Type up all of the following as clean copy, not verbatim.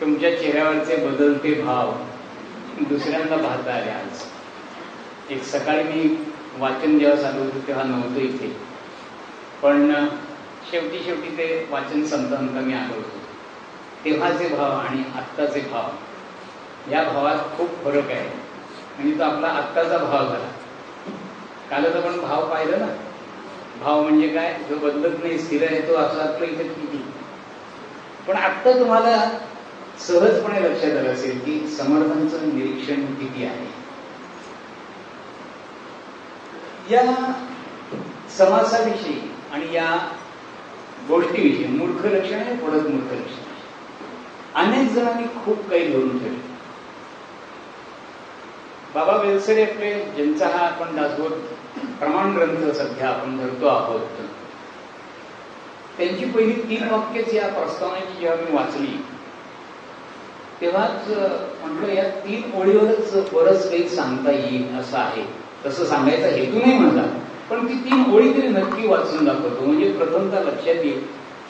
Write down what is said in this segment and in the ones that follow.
तुमच्या चेहऱ्यावरचे बदलते भाव दुसऱ्यांदा पाहता आले आज. एक सकाळी मी वाचन जेव्हा चालू होतं तेव्हा नव्हतं इथे, पण शेवटी ते वाचन संपता मी आलो होतो. तेव्हाचे भाव आणि आत्ताचे भाव, या भावात खूप फरक आहे. म्हणजे तो आपला आत्ताचा भाव झाला. कालच आपण भाव पाहिलं ना. भाव म्हणजे काय, जो बदलत नाही, स्थिर आहे, तो असं आपलं इथे किती. पण आत्ता तुम्हाला सहजपणे लक्षात आलं असेल की समर्थांचं निरीक्षण किती आहे. या समासाविषयी आणि या गोष्टीविषयी, मूर्ख लक्षण आहे, पडत मूर्ख लक्षण, अनेक जणांनी खूप काही लिहून ठेवले. बाबा बेलसरे आपले, ज्यांचा हा आपण दासबोध प्रमाण ग्रंथ सध्या आपण धरतो आहोत, त्यांची पहिली 3 वाक्यच या प्रस्तावनेची जेव्हा मी वाचली तेव्हाच म्हटलं या 3 ओळीवरच बरंच काही सांगता येईल असं आहे. तसं सांगायचा हेतू नाही माझा, पण ती 3 ओळी तरी नक्की वाचून दाखवतो. म्हणजे प्रथमतः लक्षात येईल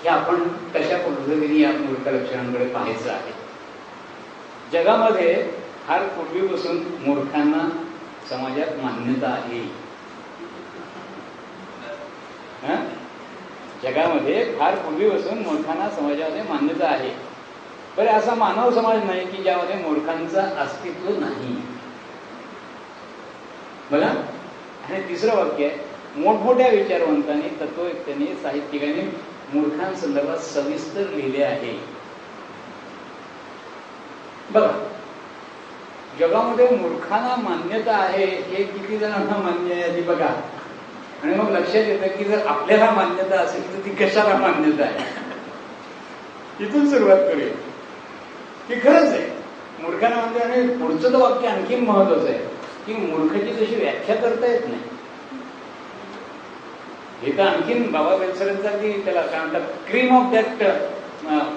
की आपण कशा पद्धतीने या मूर्ख लक्षणांकडे पाहायचं आहे. जगामध्ये फार पूर्वीपासून मूर्खांना समाजात मान्यता आहे. जगामध्ये फार पूर्वीपासून मूर्खांना समाजामध्ये मान्यता आहे. बरे, असा मानव समाज नाही की ज्यामध्ये मूर्खांचं अस्तित्व नाही. बघा. आणि 3रं वाक्य आहे, मोठमोठ्या विचारवंतांनी, तत्ववेत्यांनी, साहित्यिकांनी मूर्खांसंदर्भात सविस्तर लिहिले आहे. बघा, जगामध्ये मूर्खांना मान्यता आहे हे किती जणांना मान्य आहे आधी बघा. आणि मग लक्षात येतं की जर आपल्याला मान्यता असेल तर ती कशाला मान्यता आहे. इथून सुरुवात करूया की खरंच आहे मूर्खांना मान्य. आणि पुढचं तर वाक्य आणखी महत्वाचं आहे की मूर्खाची तशी व्याख्या करता येत नाही. हे तर आणखीन बाबा बेलसरेंचा की त्याला काय म्हणतात, क्रीम ऑफ दॅट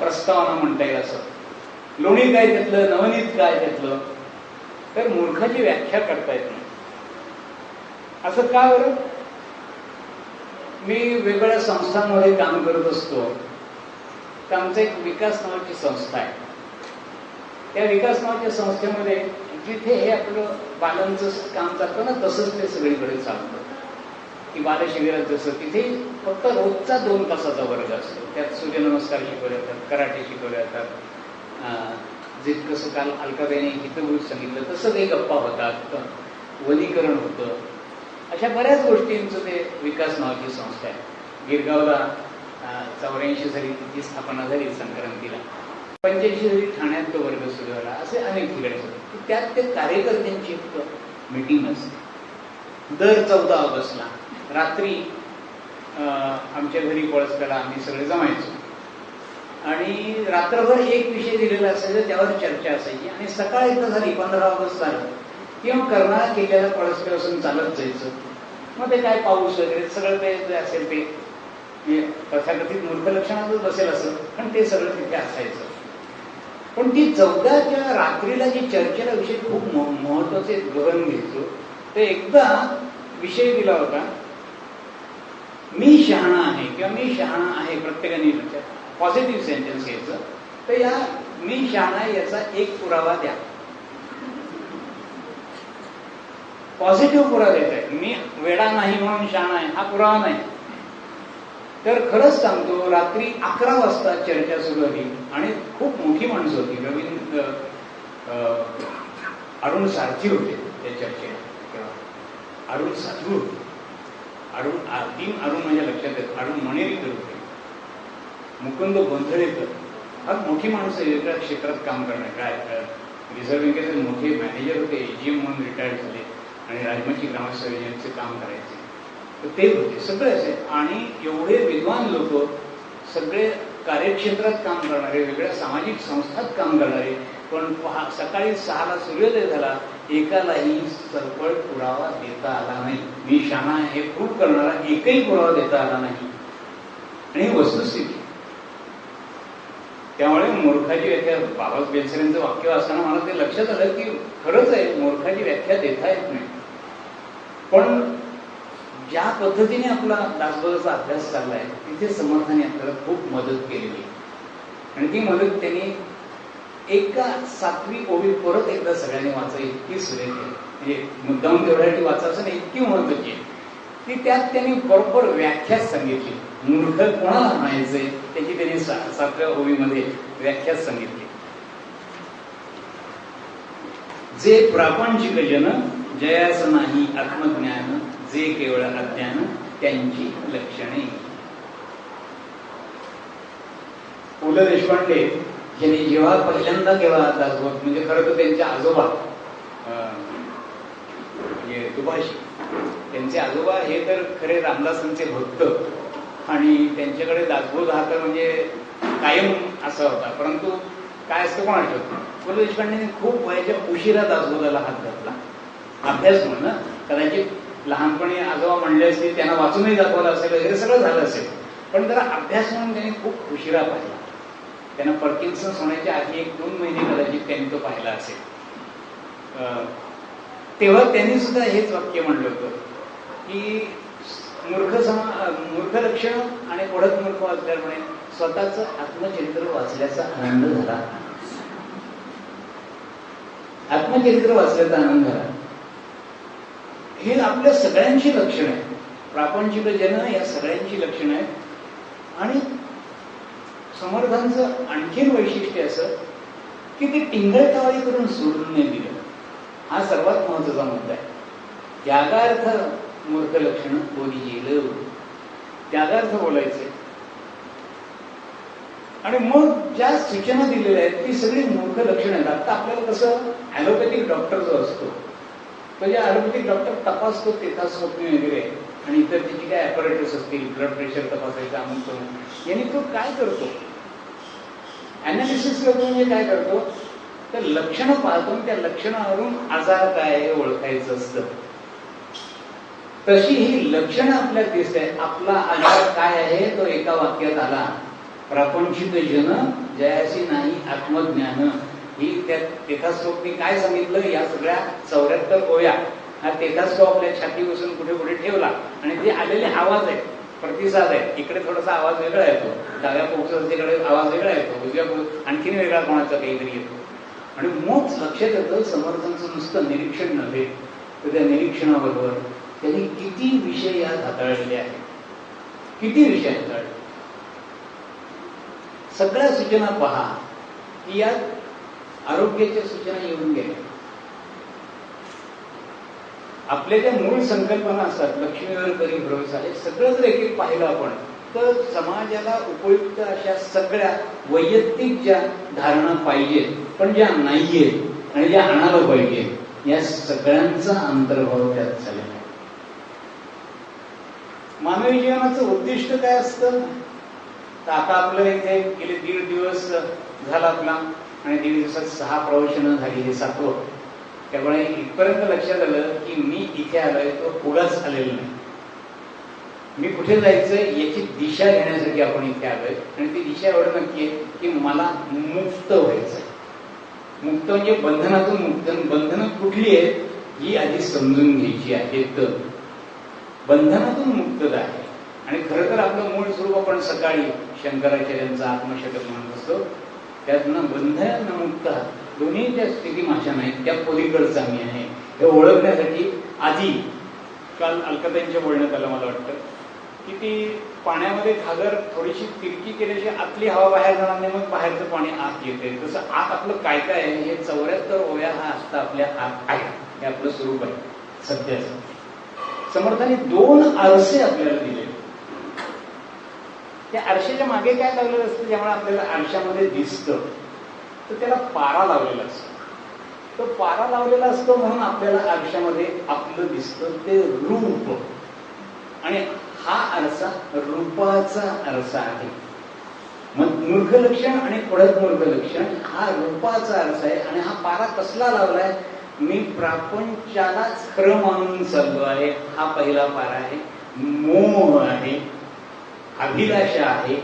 प्रस्तावना म्हणता येईल. असं लोणी काय त्यातलं, नवनीत काय त्यातलं, तर मूर्खाची व्याख्या करता येत नाही. असं का बरं. मी वेगवेगळ्या संस्थांमध्ये काम करत असतो. तर आमचं एक विकास नावाची संस्था आहे. त्या विकास नावाच्या संस्थेमध्ये जिथे हे आपलं बालांचं काम चालतं ना, तसंच ते सगळीकडे चालतं. की बालशिबिरात जसं तिथे फक्त रोजचा 2 तासाचा वर्ग असतो. त्यात सूर्यनमस्कार शिकवले जातात, कराटे शिकवले जातात. जितकंसं काल अलकाबाईने हितगुज सांगितलं तसं काही गप्पा होतात, वनीकरण होतं. अशा बऱ्याच गोष्टींचं ते विकास नावाची संस्था आहे. गिरगावला 84 साली तिची स्थापना झाली संक्रांतीला. 85 साली ठाण्यात तो वर्ग सुरू झाला. असे अनेक ठिकाणी होते. त्यात ते कार्यकर्त्यांची एक मीटिंग असते. दर 14 ऑगस्टला रात्री आमच्या घरी पळसप्याला आम्ही सगळे जमायचो. आणि रात्रभर एक विषय दिलेला असायचा, त्यावर चर्चा असायची. आणि सकाळ एकदा झाली 15 ऑगस्ट झालं किंवा करणारा केलेला पळसप्यापासून चालत जायचं. मग ते काय पाऊस वगैरे सगळं ते असेल ते तथाकथित मूर्ख लक्षणातच बसेल असं, पण ते सगळं तिथे असायचं. पण ती 14च्या रात्रीला जी चर्चेला विषय खूप महत्वाचे गहन घ्यायचो. ते एकदा विषय दिला होता, मी शहाणा आहे किंवा मी शहाणा आहे. प्रत्येकाने लक्षात पॉझिटिव्ह सेंटेन्स घ्यायचं. तर या मी शहाणा याचा एक पुरावा द्या. पॉझिटिव्ह पुरावा देत आहे. मी वेडा नाही म्हणून शहाणा आहे हा पुरावा नाही. तर खरंच सांगतो, रात्री 11 वाजता चर्चा सुरू झाली आणि खूप मोठी माणसं होती. रवींद्र अरुण सारथी होते त्या चर्चेला. अरुण साधू होते. 3 अरुण माझ्या लक्षात येत. अरुण मणेरीकर होते, मुकुंद गोंधळेकर, फार मोठी माणसं वेगवेगळ्या क्षेत्रात काम करणार. काय रिझर्व्ह बँकेचे मोठे मॅनेजर होते, AGM म्हणून रिटायर्ड झाले आणि राजमाची ग्रामस्थ योजनेचे काम करायचे. तर ते होते सगळे असे. आणि एवढे विद्वान लोक, सगळे कार्यक्षेत्रात काम करणारे, वेगळ्या सामाजिक संस्थात काम करणारे. पण सकाळी 6ला सूर्योदय झाला, एकालाही सरपळ पुरावा देता आला नाही. मी शहाणा हे प्रूव्ह करणारा एकही पुरावा देता आला नाही. आणि वस्तुस्थिती. त्यामुळे मूर्खाची व्याख्या, बाबा बेलसरेंचं वाक्य असताना मला ते लक्षात आलं की खरंच आहे, मूर्खाची व्याख्या देता येत नाही. पण ज्या पद्धतीने आपला दासबोधाचा अभ्यास चाललाय तिथे समर्थाने आपल्याला खूप मदत केलेली. आणि ती मदत त्यांनी एका 7वी ओवी परत एकदा सगळ्यांनी वाचा, इतकी सुरेख आहे, म्हणजे मुद्दाम तेवढ्यासाठी वाचायचं नाही, इतकी महत्वाची आहे की त्यात त्यांनी बरोबर व्याख्याच सांगितली. मूर्ख कोणाला म्हणायचे त्याची त्यांनी 7व्या ओवीमध्ये व्याख्याच सांगितली. जे प्रापंचिक जन जयास नाही आत्मज्ञान, जे केवळ अज्ञान त्यांची लक्षणे. पु ल देशपांडे यांनी जेव्हा पहिल्यांदा केव्हा दासबोध, म्हणजे खरं तर त्यांचे आजोबा म्हणजे दुभाषी, त्यांचे आजोबा हे तर खरे रामदासांचे भक्त आणि त्यांच्याकडे दासबोध हा तर म्हणजे कायम असा होता. परंतु काय असतं कोण आठवत, पु ल देशपांडेंनी खूप वयाच्या उशिरा दासबोधाला हात घातला. अभ्यास म्हणून कदाचित लहानपणी आजोबा म्हणले असतील, त्यांना वाचूनही दाखवलं असेल वगैरे सगळं झालं असेल, पण जरा अभ्यास म्हणून त्यांनी खूप उशिरा पाहिला. त्यांना पर्किन्सन्स होण्याच्या आधी 1-2 महिने कदाचित त्यांनी तो पाहिला असेल. तेव्हा त्यांनी सुद्धा हेच वाक्य म्हणलं होतं की मूर्ख लक्षण आणि ओढत मूर्ख वाचल्यामुळे स्वतःच आत्मचरित्र वाचल्याचा आनंद झाला. आत्मचरित्र वाचल्याचा आनंद झाला. हे आपल्या सगळ्यांची लक्षणं आहेत. प्रापंचिक जन या सगळ्यांची लक्षणं आहेत. आणि समर्थांचं आणखीन वैशिष्ट्य असं की ते टिंगळटावाळी करून सोडून नाही दिलं. हा सर्वात महत्वाचा मुद्दा आहे. त्यागार्थ मूर्ख लक्षण कोणी गेलं, त्यागार्थ बोलायचे. आणि मग ज्या सूचना दिलेल्या आहेत ती सगळी मूर्ख लक्षणं आहेत. आता आपल्याला कसं ॲलोपॅथिक डॉक्टर जो असतो तो जे ॲलोपॅथिक डॉक्टर तपासतो तेथास्वप्नी वगैरे आणि इतर त्याची काय ॲपरेटस असतील, ब्लड प्रेशर तपासायचं अमुक, यांनी तो काय करतो, अनालिसिस करतो. म्हणजे काय करतो, तर लक्षणं पाहतो, त्या लक्षणावरून आजार काय हे ओळखायचं असतं. तशी ही लक्षणं आपल्याला दिसत आहेत. आपला आजार काय आहे तो एका वाक्यात आला, प्रापंचिक जन जयासी नाही आत्मज्ञान. ही त्या तेथास्वप्नी काय सांगितलं, या सगळ्या 74 ओव्या हा तेथास्वप आपल्या छाती बसून कुठे कुठे ठेवला आणि ते आलेले आवाज आहेत, प्रतिसाद आहे. इकडे थोडासा आवाज वेगळा येतो, डाव्या पोपसाकडे आवाज वेगळा येतो, उजव्या आणखीन वेगळा कोणाचा काहीतरी येतो. आणि मग लक्षात येतं समर्थांचं नुसतं निरीक्षण नव्हे तर त्या निरीक्षणाबरोबर त्यांनी किती विषय यात हाताळलेले आहेत, किती विषय हाताळले. सगळ्या सूचना पहा की यात आरोग्याच्या सूचना येऊन गेल्या. आपल्या ज्या मूळ संकल्पना असतात, लक्ष्मीवर करी भरोसा, हे सगळं जर एक पाहिलं आपण तर समाजाला उपयुक्त अशा सगळ्या वैयक्तिक ज्या धारणा पाहिजेत पण ज्या नाहीयेत आणि ज्या आणायला पाहिजेत, या सगळ्यांचा अंतर्भाव त्यात झालेला आहे. मानवी जीवनाचं उद्दिष्ट काय असतं, तर आता आपलं इथे गेले 1.5 दिवस झाला आपला आणि 1.5 दिवसात 6 प्रवचनं झाली, हे 7वं. त्यामुळे इथपर्यंत लक्षात आलं की मी इथे आलोय तो उगाच आलेलो नाही. मी कुठे जायचंय याची दिशा घेण्यासाठी आपण इथे आलोय. आणि ती दिशा एवढं नक्की आहे की मला मुक्त व्हायचंय. मुक्त म्हणजे बंधनातून मुक्त. बंधनं कुठली आहेत ही आधी समजून घ्यायची आहेत. बंधनातून मुक्तता आहे. आणि खरं तर आपलं मूळ स्वरूप आपण सकाळी शंकराचार्यांचा आत्मशतक म्हणत असतो, त्यातनं बंधन न मुक्त दोन्ही ज्या स्थिती माझ्या नाहीत त्या पलीकडचा मी आहे हे ओळखण्यासाठी आधी काल अलकाताईंच्या बोलण्यात आलं मला वाटतं की ती पाण्यामध्ये घागर थोडीशी तिरकी केल्याची आतली हवा बाहेर जाणार नाही, मग बाहेरचं पाणी आत येते. तसं आत आपलं काय काय आहे हे 74 ओव्या हा असता आपल्या आत आहे. हे आपलं स्वरूप आहे सध्याचं. समर्थांनी 2 आरसे आपल्याला दिले. त्या आरशाच्या मागे काय लावलेलं असतं ज्यामुळे आपल्याला आरशामध्ये दिसतं, तर त्याला पारा लावलेला असतो. तो पारा लावलेला असतो म्हणून आपल्याला आरशामध्ये आपलं दिसतं ते रूप. आणि हा आरसा रूपाचा आरसा आहे. मग मूर्ख लक्षण आणि पुढत मूर्ख लक्षण हा रूपाचा आरसा आहे. आणि हा पारा कसला लावलाय, मी प्रापंचालाच खरं मानून चाललो आहे, हा पहिला पारा आहे. मोह आहे, अभिलाषा आहे,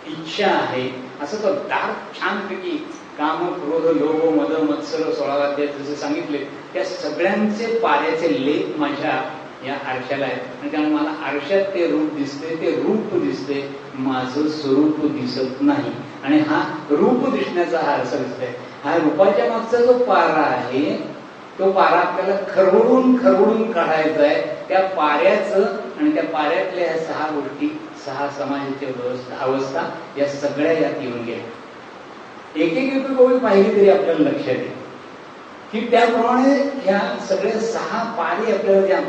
इच्छा आहे, असं तो डार्क छानपैकी काम क्रोध लोभ मद मत्सर 16 अध्याय जसे सांगितले त्या सगळ्यांचे पाऱ्याचे लेख माझ्या या आरशाला आहेत. आणि त्यामुळे मला आरशात ते रूप दिसते, ते रूप दिसते, माझं स्वरूप दिसत नाही. आणि हा रूप दिसण्याचा हा आरसा दिसतोय. हा रूपाच्या मागचा जो पारा आहे तो पारा आपल्याला खरवडून काढायचा आहे. त्या पाऱ्याचं आणि त्या पाऱ्यातल्या ह्या 6 गोष्टी, 6 समाजाच्या अवस्था या सगळ्या यात येऊन गेल्या. एक एक ओळी पाहिली तरी आपल्याला लक्षात येईल की त्याप्रमाणे ह्या सगळ्या 6 पारे आपल्याला ज्या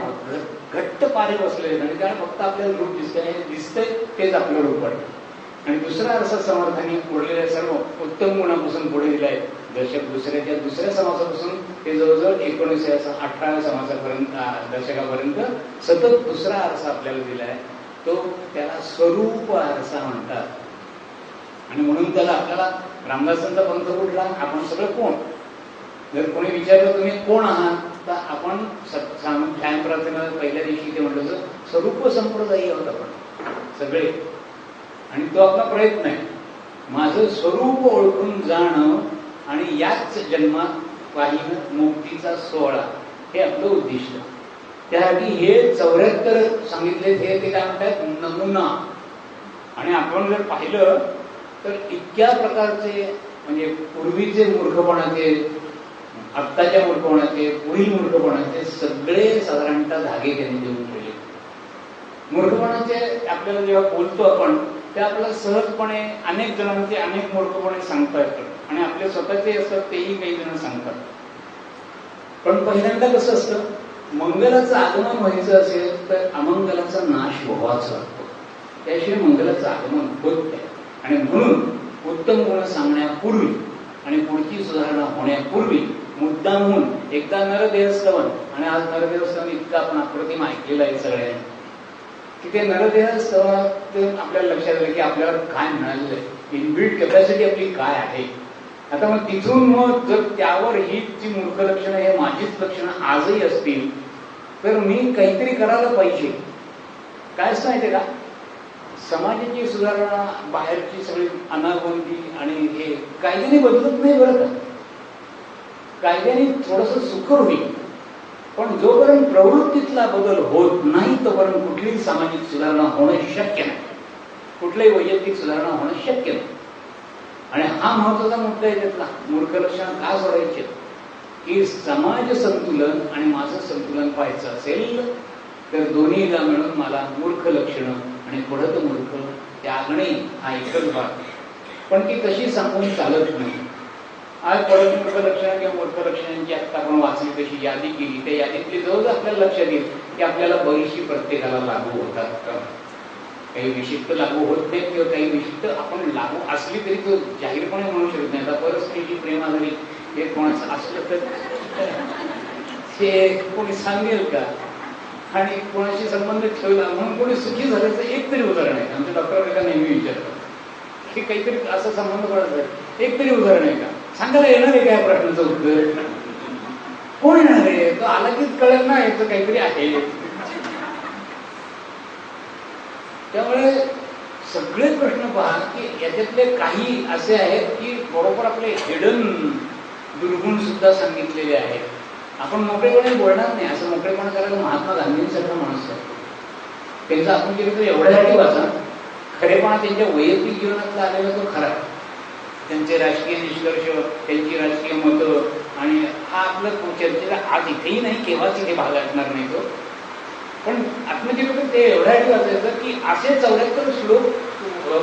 घट्ट पारे बसलेले आणि त्याला फक्त आपल्याला रूप दिसतंय तेच आपलं रूप वाटतं. आणि दुसरा आरसा समर्थांनी उरलेल्या सर्व उत्तम गुणापासून पुढे दिलाय. दुसऱ्या समासापासून ते जवळजवळ 18व्या समासापर्यंत दशकापर्यंत सतत दुसरा आरसा आपल्याला दिलाय. तो त्याला स्वरूप आरसा म्हणतात. आणि म्हणून त्याला आपल्याला रामदासांचा पंथ कुठला, आपण सगळं कोण. जर कोणी विचारलं तुम्ही कोण आहात तर आपण ध्यान प्रार्थना पहिल्या दिवशी ते म्हटलं स्वरूप संप्रदायी आहोत आपण सगळे. आणि तो आपला प्रयत्न आहे. माझं स्वरूप ओळखून जाणं आणि याच जन्मात पाहिलं मुक्तीचा सोहळा हे आपलं उद्दिष्ट. त्यासाठी हे 74 सांगितले ते काय म्हणतात नमुना. आणि आपण जर पाहिलं तर इतक्या प्रकारचे म्हणजे पूर्वीचे मूर्खपणाचे, आत्ताच्या मूर्खपणाचे, पुढील मूर्खपणाचे सगळे साधारणतः धागे त्यांनी देऊन ठेवले. मूर्खपणाचे आपल्याला जेव्हा बोलतो आपण ते आपल्याला सहजपणे अनेक जणांचे अनेक मूर्खपणे सांगता येतात आणि आपले स्वतःचे असतात तेही काही जण सांगतात. पण पहिल्यांदा कसं असतं, मंगलाचं आगमन व्हायचं असेल तर अमंगलाचा नाश व्हावाच लागतो. त्याशिवाय मंगलाचं आगमन होत नाही. आणि म्हणून उत्तम गुण सांगण्यापूर्वी आणि पुढची सुधारणा होण्यापूर्वी मुद्दामहून एकदा नरदेहस्तवन, आणि आज नरदेहस्तवन इतकं आपण अप्रतिम ऐकलेलं आहे सगळ्यांनी की ते नरदेहस्तवात आपल्याला लक्षात आलं की आपल्याला काय मिळालेलं आहे, इनबिल्ट कॅपॅसिटी आपली काय आहे. आता मग तिथून मग जर त्यावर ही जी मूर्ख लक्षणं हे माझीच लक्षणं आजही असतील तर मी काहीतरी करायला पाहिजे. काय असं माहितीये का, समाजाची सुधारणा, बाहेरची सगळी अनागोंदी आणि हे कायद्याने बदलत नाही बरं का. कायद्याने थोडंसं सुकर होईल पण जोपर्यंत प्रवृत्तीतला बदल होत नाही तोपर्यंत कुठलीही सामाजिक सुधारणा होणं शक्य नाही, कुठल्याही वैयक्तिक सुधारणा होणं शक्य नाही. आणि हा महत्वाचा मुद्दा आहे त्यातला. मूर्ख लक्षण का सोडायचे की समाज संतुलन आणि माझं संतुलन पाहायचं असेल तर दोन्हीला मिळून मला मूर्ख लक्षणं आणि पडत मूर्ख त्यागणे हा एकच भाग. पण ती तशी सांगून चालत नाही. आज पडत मूर्ख लक्षणं किंवा मूर्ख लक्षणांची आता आपण वाचली तशी यादी केली, त्या यादीतली जवळ आपल्याला लक्षात येईल की आपल्याला बरीचशी प्रत्येकाला लागू होतात. काही विशिष्ट लागू होत नाही किंवा काही विशिष्ट आपण लागू असली तरी तो जाहीरपणे म्हणू शकत नाही. आता परस्त्रीची प्रेमा झाली हे कोणाचं असलं तर ते कोणी सांगेल का, आणि कोणाशी संबंध ठेवला म्हणून कोणी सुखी झाल्याचं एक तरी उदाहरण आहे. आमच्या डॉक्टर का नेहमी विचारतात की काहीतरी असा संबंध पडत एक तरी उदाहरण आहे का, सांगायला येणार आहे काय प्रश्नाचं उत्तर, कोण येणार आहे, तो आला कीच कळेल ना याचं काहीतरी आहे. त्यामुळे सगळे प्रश्न पहा की याच्यातले काही असे आहेत की बरोबर आपले हिडन दुर्गुण सुद्धा सांगितलेले आहेत. आपण मोकळेपणे बोलणार नाही, असं मोकळेपणा करायला महात्मा गांधींसारखा माणूस आहे. त्यांचं आपण केलं तर एवढ्यासाठी वाचा, खरेपणा त्यांच्या वैयक्तिक जीवनातला आलेला तो खरा. त्यांचे राजकीय निष्कर्ष, त्यांची राजकीय मतं आणि हा आपलं चर्चेला आज इथेही नाही, केव्हाच इथे भाग असणार नाही तो. पण आत्मचरित्र ते एवढ्यासाठी वाचायचं की असे 74 श्लोक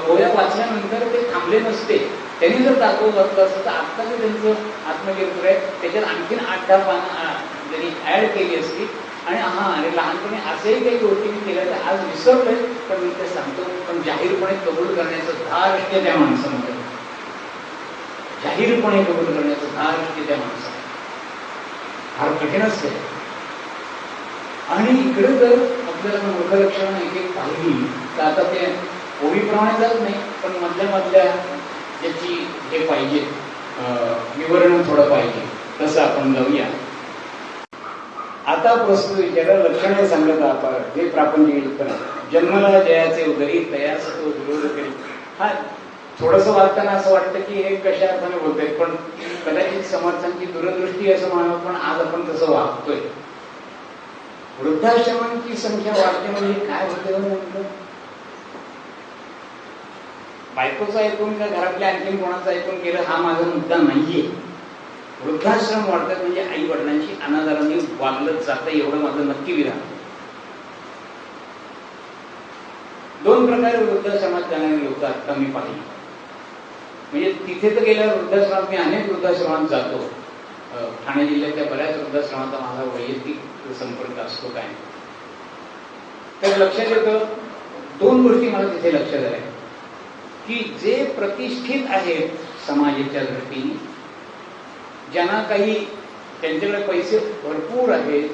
गोया वाचल्यानंतर ते थांबले नसते. त्यांनी जर दाखवलं असतं तर आत्ताचं त्यांचं आत्मचरित्र आहे त्याच्यात आणखीन 8-10 पानं त्यांनी ऍड केली असती. आणि अरे लहानपणी असेही काही गोष्टी मी केल्या तर आज विसरलोय, पण मी ते सांगतो. पण जाहीरपणे कबूल करण्याचं धार्ष्ट त्या माणसामध्ये, जाहीरपणे कबूल करण्याचं धार्ष्ट त्या माणसामध्ये फार कठीण असते. आणि इकडे जर आपल्याला मूर्ख लक्षणं एक एक पाहिली तर आता ते ओळीप्रमाणे जात नाही, पण मधल्या ज्याची हे पाहिजे विवरण थोडं पाहिजे तसं आपण जाऊया. आता प्रस्तुत विचारा लक्षणे सांगत आपण हे प्रापंचिक जन्मला जयाचे उदरी तयास तो विरोध करी. हा थोडंसं वाचताना असं वाटतं की हे कशा अर्थाने बोलतोय, पण कदाचित समर्थांची दूरदृष्टी असं म्हणावं, पण आज आपण तसं वागतोय. वृद्धाश्रमांची संख्या वाढते म्हणजे काय होते नेमकं? बायकोचं ऐकून का घरातल्या आणखीन कोणाचं ऐकून केलं हा माझा मुद्दा नाहीये. वृद्धाश्रम वाढतात म्हणजे आई वडिलांची अनादराने वागलं जातं एवढं माझं नक्की विधान. 2 प्रकारे वृद्धाश्रमात जाणारे लोक आता मी पाहिली. म्हणजे तिथे तर गेल्यावर वृद्धाश्रमात मी अनेक वृद्धाश्रमात जातो. ठाणे जिल्ह्यातल्या बऱ्याच वृद्धाश्रमाचा माझा वैयक्तिक संपर्क असतो. काय तर लक्षात येतं 2 गोष्टी मला तिथे लक्षात आल्या की जे प्रतिष्ठित आहेत समाजाच्या दृष्टीने, ज्यांना काही त्यांच्याकडे पैसे भरपूर आहेत,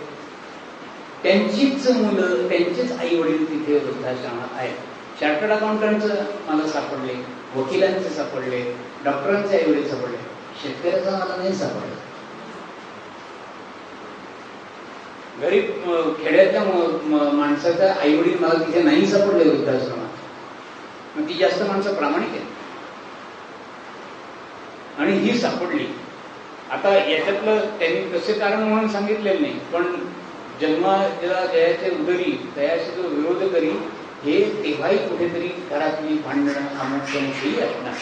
त्यांचीच मुलं त्यांचेच आई वडील तिथे वृद्धाश्रमात आहेत. चार्टर्ड अकाउंटंटचं मला सापडले, वकिलांचे सापडले, डॉक्टरांचे आई वडील सापडले, शेतकऱ्याचा मला नाही सापडला. गरीब खेड्यातल्या माणसाचा आई वडील मला तिथे नाही सापडले वृद्धाश्रमात. मग ती जास्त माणसं प्रामाणिक आहेत आणि ही सापडली. आता याच्यातलं त्यांनी तसे कारण म्हणून सांगितलेलं नाही, पण जन्माला जयाचे उदरी तयाशी जो विरोध करी हे तेव्हाही कुठेतरी घरातली भांडणं अमुकही असणार.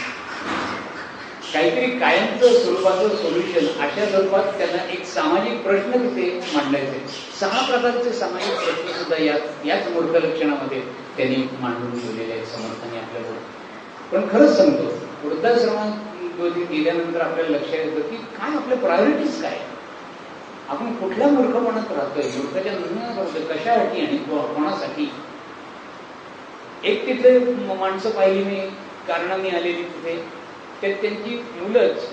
काहीतरी कायमचं स्वरूपाचं सोल्युशन अशा स्वरूपात त्यांना एक सामाजिक प्रश्न तिथे मांडायचे. 6 प्रकारचे सामाजिक प्रश्न सुद्धा याच मूर्ख लक्षणामध्ये त्यांनी मांडून ठेवलेले आहेत समर्थाने आपल्याला. पण खरंच सांगतो, वृद्धाश्रमात गेल्यानंतर आपल्याला लक्षात येतं की काय आपल्या प्रायोरिटीज काय, आपण कुठल्या मूर्खपणात राहतोय, मूर्खाच्या न कशासाठी आणि कोणासाठी. एक तिथे माणसं पाहिली मी कारणाने आलेली तिथे, त्यात त्यांची मुलंच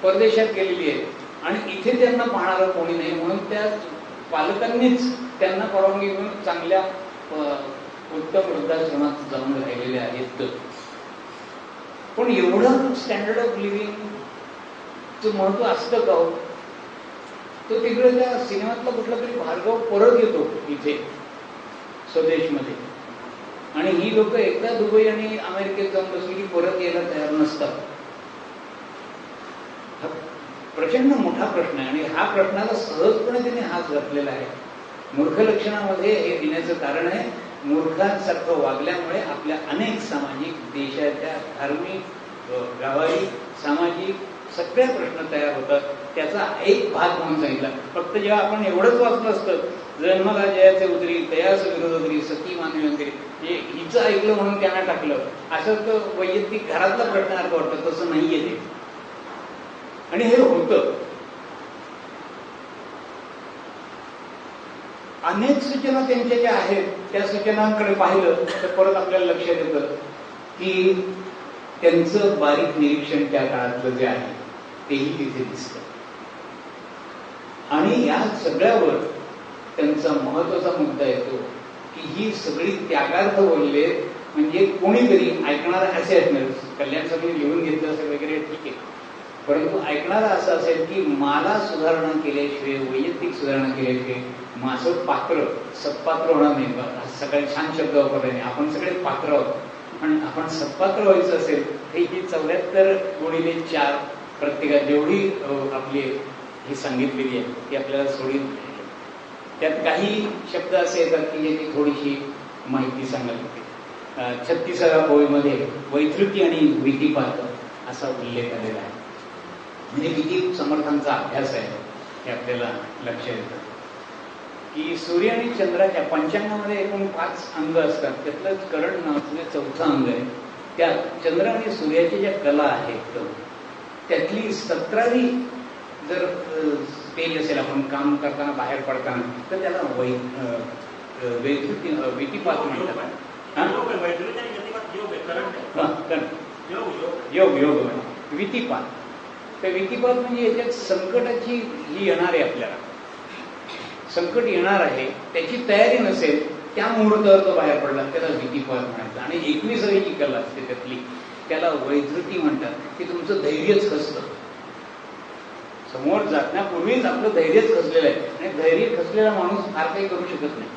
परदेशात गेलेली आहेत आणि इथे त्यांना पाहणारं कोणी नाही म्हणून त्या पालकांनीच त्यांना परवानगी घेऊन चांगल्या उत्तम वृद्धाश्रमात जाऊन राहिलेले आहेत. पण एवढं स्टँडर्ड ऑफ लिव्हिंगचं महत्व असतं का? तो तिकडे त्या सिनेमातला कुठला तरी भार्गव परत येतो इथे स्वदेशमध्ये आणि ही लोक एकदा दुबई आणि अमेरिकेत जाऊन बसली की परत यायला तयार नसतात. प्रचंड मोठा प्रश्न आहे आणि हा प्रश्नाला सहजपणे त्यांनी हात घातलेला आहे. मूर्ख लक्षणामध्ये हे देण्याचं कारण आहे, मूर्खांसारखं वागल्यामुळे आपल्या अनेक सामाजिक, देशाच्या धार्मिक, व्यावहारिक, सामाजिक सगळे प्रश्न तयार होतात. त्याचा एक भाग म्हणून सांगितला. फक्त जेव्हा आपण एवढंच वाचलं असतं, जन्माला जयाचे उदरी तयास विरोधोदरी सती मानवी अंतरी, हे हिचं ऐकलं म्हणून त्यांना टाकलं, असं तर वैयक्तिक घरातला प्रश्न अर्थ वाटतं. तसं नाहीये ते. आणि हे होतं. अनेक सूचना त्यांच्या ज्या आहेत त्या सूचनांकडे पाहिलं तर परत आपल्याला लक्षात येतं की त्यांचं बारीक निरीक्षण त्या काळातलं जे आहे तेही तिथे दिसतं. आणि या सगळ्यावर त्यांचा महत्वाचा मुद्दा येतो की ही सगळी त्यागार्थ बोलले म्हणजे कोणीतरी ऐकणार असे असणार. कल्याण सगळी लिहून घेतलं असेल वगैरे ठीक आहे, परंतु ऐकणारा असं असेल की मला सुधारणा केल्याशिवाय, वैयक्तिक सुधारणा केल्याशिवाय माझं पात्र सत्पात्र होणार नाही. सगळे छान शब्द वापरले नाही. आपण सगळे पात्र आहोत, पण आपण सत्पात्र व्हायचं असेल तर ही 74x4 प्रत्येकात जेवढी आपली ही सांगितलेली आहे ती आपल्याला सोडून, त्यात काही शब्द असे येतात की ज्याची थोडीशी माहिती सांगायला होती. 36व्या ओळीमध्ये वैतृकी आणि भीतीपात असा उल्लेख आलेला आहे. म्हणजे किती समर्थांचा अभ्यास आहे हे आपल्याला लक्षात येतं की सूर्य आणि चंद्राच्या पंचांगामध्ये एकूण 5 अंग असतात. त्यातलं करण नावाचं 4थं अंग आहे. त्यात चंद्र आणि सूर्याच्या ज्या कला आहेत त्यातली 17वी जर स्टेज असेल, आपण काम करताना बाहेर पडताना, तर त्याला भीतीपात म्हणतात. योग योग भीतीपात. तर भीतीपात म्हणजे याच्यात संकटाची ही येणार आहे, आपल्याला संकट येणार आहे, त्याची तयारी नसेल त्या मुहूर्तावर तो बाहेर पडला त्याला भीतीपात म्हणायचं. आणि 21वी जी कला असते त्यातली त्याला वैधृती म्हणतात की तुमचं धैर्यच खचतं. समोर जाण्यापूर्वीच आपलं धैर्यच खचलेलं आहे आणि धैर्य खचलेला माणूस फार काही करू शकत नाही.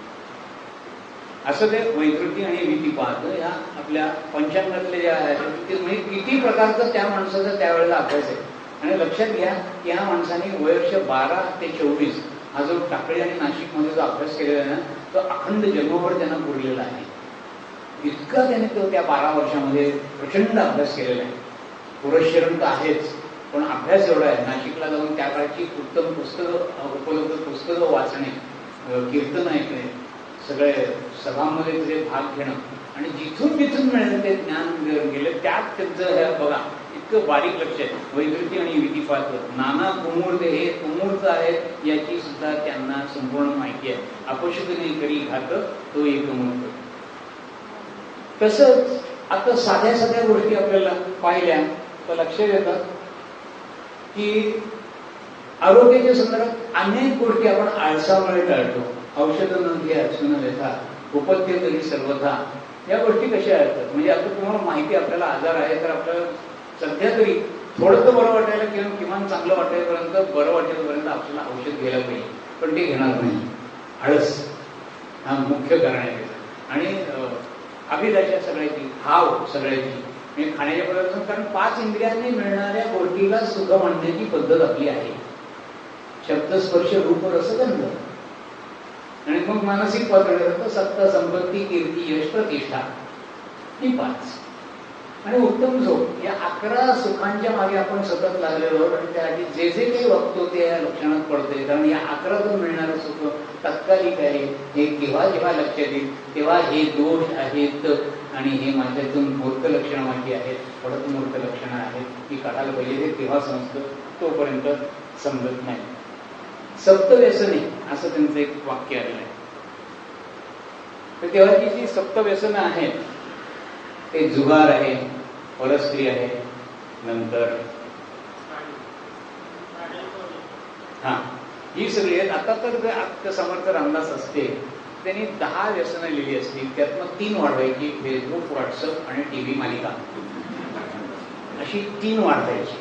असं ते वैधृती आणि भीतीपात ह्या आपल्या पंचांगातले जे आहेत ते म्हणजे किती प्रकारचा त्या माणसाचा त्यावेळेला अभ्यास आहे. आणि लक्षात घ्या की ह्या माणसाने वर्ष 12 ते 24 हा जो टाकळी आणि नाशिकमध्ये जो अभ्यास केलेला आहे ना, तो अखंड जन्मभर त्यांना पुरलेला आहे. इतका त्याने तो त्या 12 वर्षामध्ये प्रचंड अभ्यास केलेला आहे. पुरस्चरण तर आहेच, पण अभ्यास एवढा आहे. नाशिकला जाऊन त्या काळची उत्तम पुस्तकं, उपलब्ध पुस्तकं वाचणे, कीर्तन ऐकणे, सगळे सभांमध्ये तुझे भाग घेणं आणि जिथून जिथून मिळेल ते ज्ञान गेलं. त्यात त्यांचं हे बघा इतकं बारीक लक्ष आहे. वैकृती आणि विधिपात, नाना कुमूर्त, हे कुमूर्त आहेत याची सुद्धा त्यांना संपूर्ण माहिती आहे. अपशुद्धने करी घात तो एक मूर्त. तसंच आता साध्या साध्या गोष्टी आपल्याला पाहिल्या तर लक्षात येतं की आरोग्याच्या संदर्भात अनेक गोष्टी आपण आळसामुळे टाळतो. औषधं न घे असून व्यथा, उपद्य तरी सर्वथा, या गोष्टी कशा येतात. म्हणजे आता तुम्हाला माहिती आपल्याला आजार आहे तर आपल्याला सध्या तरी थोडं तर बरं वाटायला किंवा किमान चांगलं वाटेपर्यंत, बरं वाटेपर्यंत आपल्याला औषध घ्यायला पाहिजे, पण ते घेणार नाही. आळस हा मुख्य कारण आहे. आणि अभिलाषा सगळ्याची, हाव सगळ्याची, म्हणजे खाण्याच्या पदार्थांना. कारण 5 इंद्रियांनी मिळणाऱ्या गोष्टीला सुख मानण्याची पद्धत आपली आहे. शब्द, स्पर्श, रूप, रसगंध. आणि मग मानसिक पातळीवर सत्ता, संपत्ती, कीर्ती, यश, प्रतिष्ठा, ही 5. आणि उत्तम झोप, या 11 सुखांच्या मागे आपण सतत लागलेलो आहोत. आणि त्यासाठी जे जे काही वागतो ते या लक्षणात पडते. कारण या 11तून मिळणारं सुख तात्कालिक आहे. हे केव्हा जेव्हा लक्षात येईल तेव्हा हे दोष आहेत आणि हे माझ्यातून मूर्त लक्षणं माझी आहेत, पडत मूर्त लक्षणं आहेत, ती काढायला पाहिजे. ते तेव्हा समजतं, तोपर्यंत समजत नाही. सप्तव्यसने असं त्यांचं एक वाक्य आलेलं आहे. तर तेव्हाची जी सप्तव्यसनं आहेत ते जुगार आहे, परस्त्री आहे, नंतर ही सगळी आहेत. आता तर आता समर्थ रामदास असते त्यांनी 10 व्यसनं लिहिली असतील, त्यातनं 3 वाढवायची. फेसबुक, व्हॉट्सअप आणि टीव्ही मालिका, अशी 3 वाढवायची.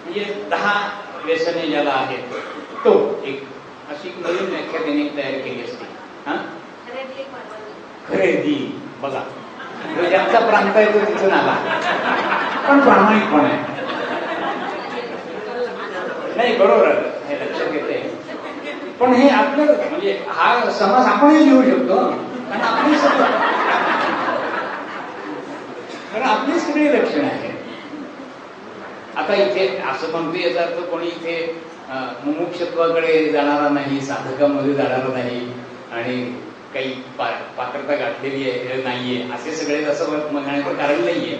म्हणजे 10 व्यसने ज्याला आहेत तो एक अशी नवीन व्याख्या त्यांनी तयार केली असते. खरेदी बघा, ज्यांचा प्रांत आहे तो तिथून आला, पण प्रामाणिकपणे नाही, बरोबर हे लक्षात येते. पण हे आपलं म्हणजे हा समाज आपणही लिहू शकतो, कारण आपली सगळी लक्षणं आहेत. आता इथे असं म्हणतो, याचा अर्थ कोणी इथे मुमुक्षत्वाकडे जाणारा नाही, साधकामध्ये जाणारा नाही आणि काही पात्रता गाठलेली आहे नाहीये, असे सगळे असं म्हणण्याचं कारण नाहीये.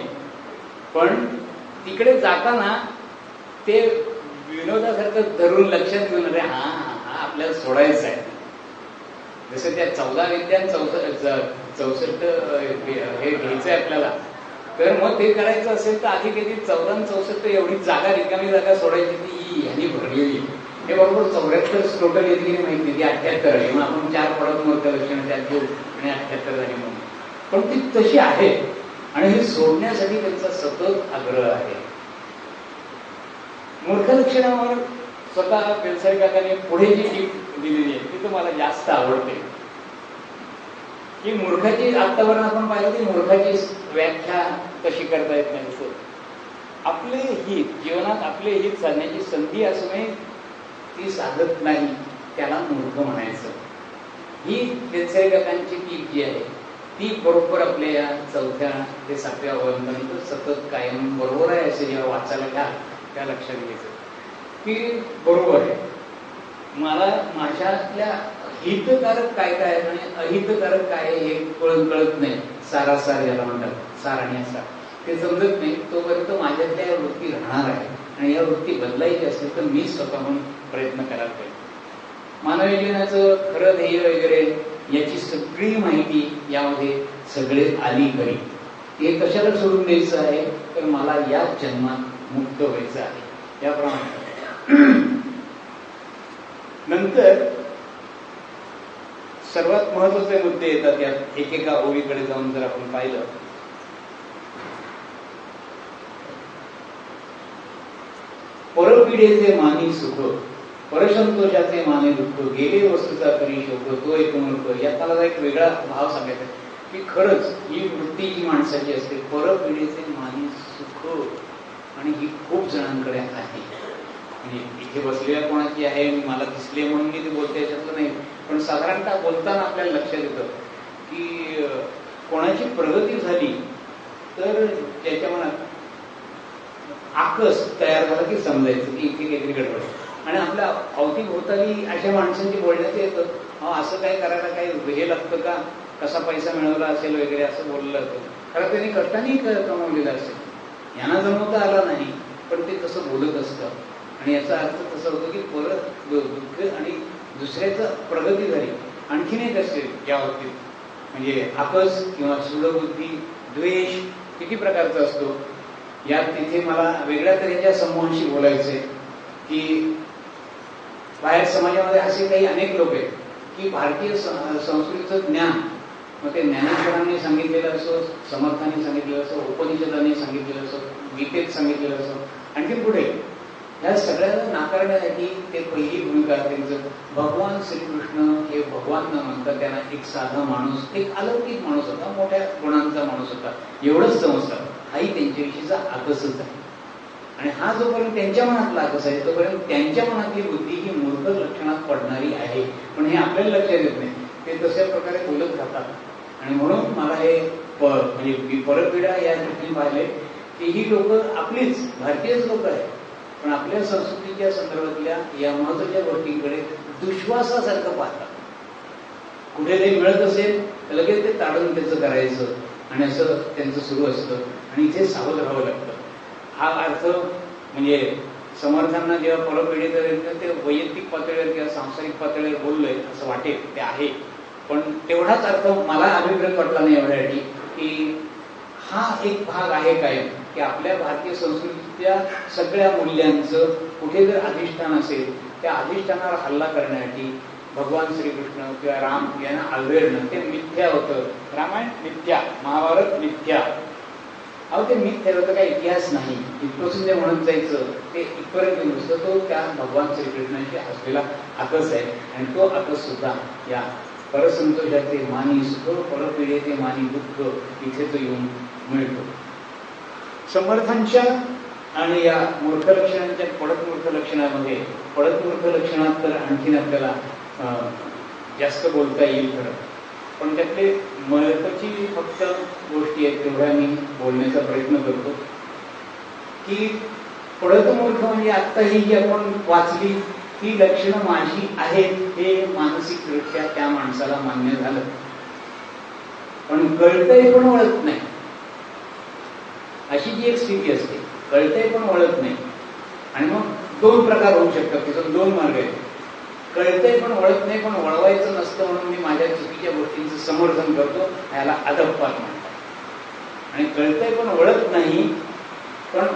पण तिकडे जाताना ते विनोदासारखं धरून लक्षात घेऊन, अरे हा हा आपल्याला सोडायचं आहे. जसं त्या 14 विद्या 64 हे घ्यायचंय आपल्याला, तर मग ते करायचं असेल तर आधी कधी 14 आणि 64 एवढी जागा, रिकामी जागा सोडायची ती ह्यांनी भरलेली. हे बरोबर 74 टोटल येते की माहिती नाही, ती 78 आहे. मग आपण 4 पडत मूर्ख लक्षणं त्यात घेऊ आणि 78 झाली म्हणून. पण ती तशी आहे आणि हे सोडण्यासाठी त्यांचा सतत आग्रह आहे. मूर्ख लक्षणावर स्वतः बेलसाई काकांनी पुढे जी टीप दिलेली आहे ती तुम्हाला जास्त आवडते. की मूर्खाची, आतापर्यंत आपण पाहिलं की मूर्खाची व्याख्या कशी करता येत नाही. आपले हित, जीवनात आपले हित साधण्याची संधी असूनही ती साधत नाही, त्याला मूर्ख म्हणायचं. ही बेलसाई काकांची टीप जी आहे ती बरोबर आपल्या या 4थ्या ते 7व्या अवलंबन सतत कायम बरोबर आहे. असे जेव्हा वाचायला घ्या त्या लक्षात घ्यायचं की बरोबर आहे. मला माझ्यातल्या हितकारक काय काय आहे आणि अहितकारक काय आहे हे कळत नाही. सारासार याला म्हणतात, सार आणि असार, ते समजत नाही. तोपर्यंत माझ्यातल्या या वृत्ती राहणार आहे आणि या वृत्ती बदलायची असेल तर मी स्वतःहून प्रयत्न करायला पाहिजे. मानवी जीवनाचं खरं ध्येय वगैरे याची सगळी माहिती यामध्ये सगळे आली खरी. हे कशाला सोडून द्यायचं आहे तर मला या जन्मात मुक्त व्हायचं आहे, याप्रमाणे. नंतर सर्वात महत्वाचे मुद्दे येतात यात. एकेका ओळीकडे जाऊन जर आपण पाहिलं, परपिढेचे मानी सुख, परसंतोषाचे माने दुःख, गेले वस्तूचा करी शोक, तो एक मूर्ख. याला एक वेगळा भाव सांगायचा की खरंच ही वृत्ती जी माणसाची असते, परपिढेचे मानी सुख, आणि ही खूप जणांकडे आहे. म्हणजे इथे बसलेल्या कोणाची आहे, मला दिसले म्हणून मी ते बोलते याच्यातलं नाही, पण साधारणतः बोलताना आपल्याला लक्षात येतं की कोणाची प्रगती झाली तर त्याच्या मनात आकस तयार झाला की समजायचं की इथे काहीतरी गडबड आहे. आणि आपल्या अवतीभोवताली अशा माणसांची बोलण्यात येतं असं काय करायला काही हे लागतं का, कसा पैसा मिळवला असेल वगैरे असं बोललं जातं. खरं त्यांनी कष्टाने कमवलेलं असेल, यांना जमवता आला नाही, पण ते तसं बोलत असतं. आणि याचा अर्थ तसा होतो की परत दुःख आणि दुसऱ्याचं प्रगती झाली आणखीन एक असेल या बाबतीत. म्हणजे आपस किंवा सूडबुद्धी, द्वेष किती प्रकारचा असतो. यात तिथे मला वेगळ्या तऱ्हेच्या समूहांशी बोलायचंय की बाहेर समाजामध्ये असे काही अनेक लोक आहेत की भारतीय संस्कृतीचं ज्ञान, मग ते ज्ञानेश्वरांनी सांगितलेलं असो, समर्थांनी सांगितलेलं असो, उपनिषदांनी सांगितलेलं असो, गीतेत सांगितलेलं असो, आणखी पुढे ह्या सगळ्याला नाकारण्यासाठी ते पहिली भूमिका त्यांचं भगवान श्रीकृष्ण हे भगवान न म्हणतात, त्यांना एक साधा माणूस, एक अलौकिक माणूस होता, मोठ्या गुणांचा माणूस होता, एवढंच समजतात. हाही त्यांच्याविषयीचा आकसच आहे. आणि हा जोपर्यंत त्यांच्या मनातला आकस आहे तोपर्यंत त्यांच्या मनातली बुद्धी ही मूर्ख लक्षणात पडणारी आहे. पण हे आपल्याला लक्षात येत नाही, ते तशा प्रकारे बोलत राहतात. आणि म्हणून मला हे म्हणजे परतपिढ्या या ठिकाणी पाहिले की ही लोक आपलीच भारतीयच लोक आहेत, पण आपल्या संस्कृतीच्या संदर्भातल्या या महत्वाच्या गोष्टींकडे दुश्वासासारखं पाहतात. कुठे काही मिळत असेल तर लगेच ते ताडून त्याचं करायचं आणि असं त्यांचं सुरू असतं. आणि इथे सावध राहावं लागतं. हा अर्थ म्हणजे समर्थांना जेव्हा परपिढीत ते वैयक्तिक पातळीवर किंवा सांसारिक पातळीवर बोललोय असं वाटेल, ते आहे. पण तेवढाच अर्थ मला अभिप्रेत वाटला नाही एवढ्यासाठी की हा एक भाग आहे काय की आपल्या भारतीय संस्कृतीच्या सगळ्या मूल्यांचं कुठे जर अधिष्ठान असेल, त्या अधिष्ठानावर हल्ला करण्यासाठी भगवान श्रीकृष्ण किंवा राम यांना आवेरणं ते मिथ्या होतं. रामायण मिथ्या, महाभारत मिथ्या. अहो ते मिथ्या होतं, काही इतिहास नाही इथपासून जे म्हणत जायचं ते इथपर्यंत नुसतं तो त्या भगवान श्रीकृष्णाशी असलेला आकस आहे. आणि तो आकस सुद्धा या परसंतोषाचे मानी सुख, परपिढीचे मानी दुःख इथे तो येऊन मिळतो. समर्थांच्या आणि या मूर्ख लक्षणांच्या पडत मूर्ख लक्षणामध्ये, पडत मूर्ख लक्षणात तर आणखीन आपल्याला जास्त बोलता येईल खरं, पण त्यातले महत्वाची फक्त गोष्टी आहेत तेवढ्या मी बोलण्याचा प्रयत्न करतो. की पडत मूर्ख म्हणजे आत्ता ही जी आपण वाचली ही लक्षणं माझी आहेत हे मानसिकदृष्ट्या त्या माणसाला मान्य झालं, पण कळतंय पण ओळखत नाही. अशी जी एक स्थिती असते, कळतंय पण ओळखत नाही. आणि मग दोन प्रकार होऊ शकतात, तिथून दोन मार्ग आहेत. कळतंय पण ओळखत नाही, पण वळवायचं नसतं म्हणून मी माझ्या चुकीच्या गोष्टींचं समर्थन करतो, याला अधप्पात म्हणतात. आणि कळतंय पण ओळखत नाही, पण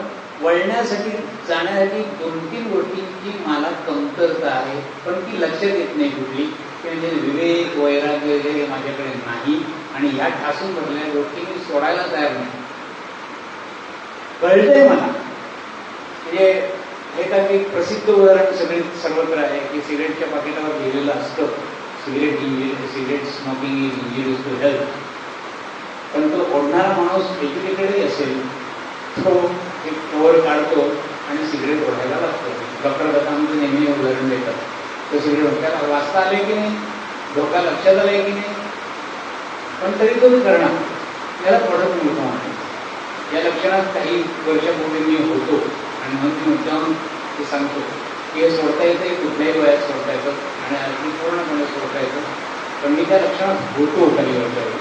वळण्यासाठी जाण्यासाठी दोन तीन गोष्टींची मला कमतरता आहे, पण ती लक्षात येत नाही कुठली. म्हणजे विवेक, वैराग्य वगैरे माझ्याकडे नाही, आणि या ठासून भरलेल्या गोष्टी मी सोडायला तयार नाही. कळतंय मला, म्हणजे हे काही प्रसिद्ध उदाहरण सर्वत्र आहे की सिगरेटच्या पाकिटावर लिहिलेलं असतं cigarette smoking is injurious to health, पण तो ओढणारा माणूस एज्युकेटेडही असेल, तो एक कवर काढतो आणि सिगरेट ओढायला लागतो. डॉक्टर दत्तांचं नेहमी उदाहरण देतात. तो सिगरेट ओढायला वाचता आले की नाही, धोका लक्षात आलाय की नाही, पण तरी तो करणार. त्याला पडत मूर्ख म्हणतात. या लक्षणात काही वर्षापूर्वी मी होतो आणि म्हणून मी मुद्दाम ते सांगतो की हे सोडता येतं, कुठल्याही वयात सोडता येतं आणि अगदी पूर्णपणे सोडता येतं. पण मी त्या लक्षणात होतो काही वर्षावर.